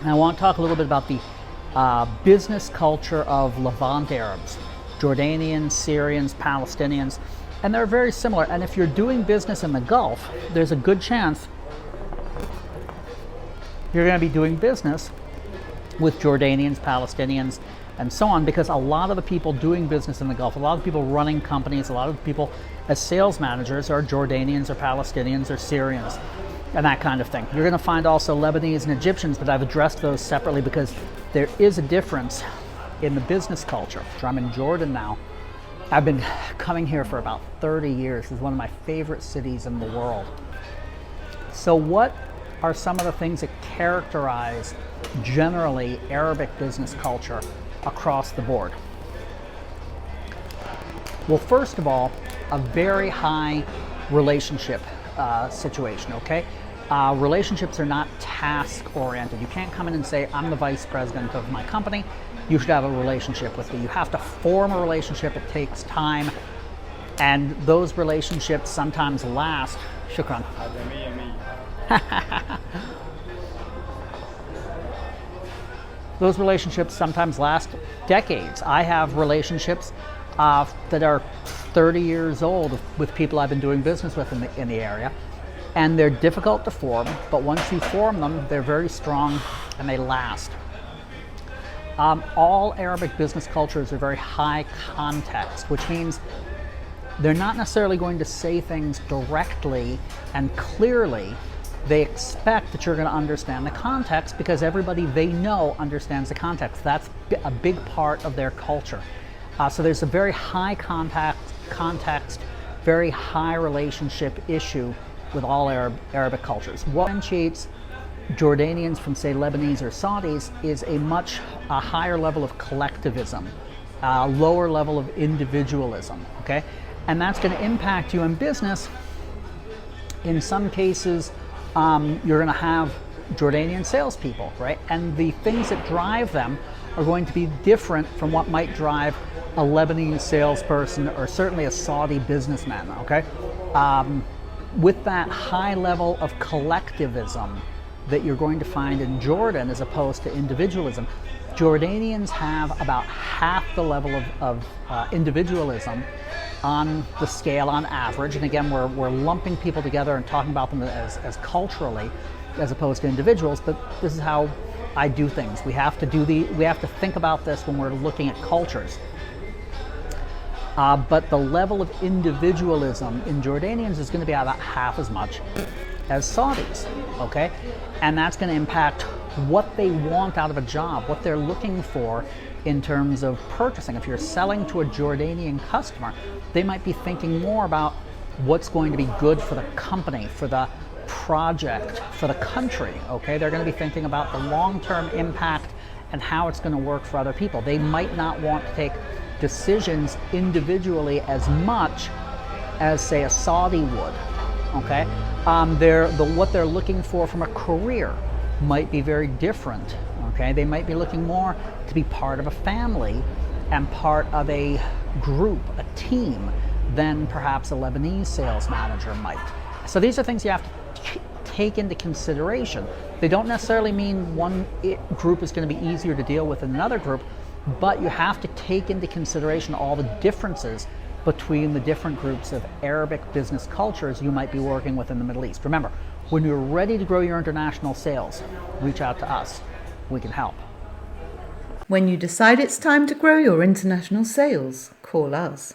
And I want to talk a little bit about the business culture of Levant Arabs, Jordanians, Syrians, Palestinians, and they're very similar. And if you're doing business in the Gulf, there's a good chance you're going to be doing business with Jordanians, Palestinians, and so on, because a lot of the people doing business in the Gulf, a lot of the people running companies, a lot of the people as sales managers are Jordanians or Palestinians or Syrians and that kind of thing. You're going to find also Lebanese and Egyptians, but I've addressed those separately because there is a difference in the business culture. I'm in Jordan now. I've been coming here for about 30 years. It's one of my favorite cities in the world. So what are some of the things that characterize generally Arabic business culture across the board? Well, first of all, a very high relationship situation, okay? Relationships are not task-oriented. You can't come in and say, I'm the vice president of my company, you should have a relationship with me. You have to form a relationship. It takes time, and those relationships sometimes last. Shukran. Those relationships sometimes last decades. I have relationships that are 30 years old with people I've been doing business with in the area, and they're difficult to form, but once you form them, they're very strong and they last. All Arabic business cultures are very high context, which means they're not necessarily going to say things directly and clearly. They expect that you're going to understand the context because everybody they know understands the context. That's a big part of their culture. So there's a very high context, very high relationship issue with all Arabic cultures. What differentiates Jordanians from, say, Lebanese or Saudis is a higher level of collectivism, a lower level of individualism, okay? And that's going to impact you in business. In some cases, you're going to have Jordanian salespeople, right? And the things that drive them are going to be different from what might drive a Lebanese salesperson or certainly a Saudi businessman, okay? With that high level of collectivism that you're going to find in Jordan as opposed to individualism, Jordanians have about half the level of individualism on the scale on average. And again, we're lumping people together and talking about them as culturally as opposed to individuals, but this is how I do things. We have to think about this when we're looking at cultures. But the level of individualism in Jordanians is going to be about half as much as Saudis, okay? And that's going to impact what they want out of a job, what they're looking for in terms of purchasing. If you're selling to a Jordanian customer, they might be thinking more about what's going to be good for the company, for the project, for the country, okay? They're going to be thinking about the long-term impact and how it's going to work for other people. They might not want to take decisions individually as much as, say, a Saudi would, okay? What they're looking for from a career might be very different, okay? They might be looking more to be part of a family and part of a group, a team, than perhaps a Lebanese sales manager might. So these are things you have to take into consideration. They don't necessarily mean one group is going to be easier to deal with than another group, but you have to take into consideration all the differences between the different groups of Arabic business cultures you might be working with in the Middle East. Remember, when you're ready to grow your international sales, reach out to us. We can help. When you decide it's time to grow your international sales, call us.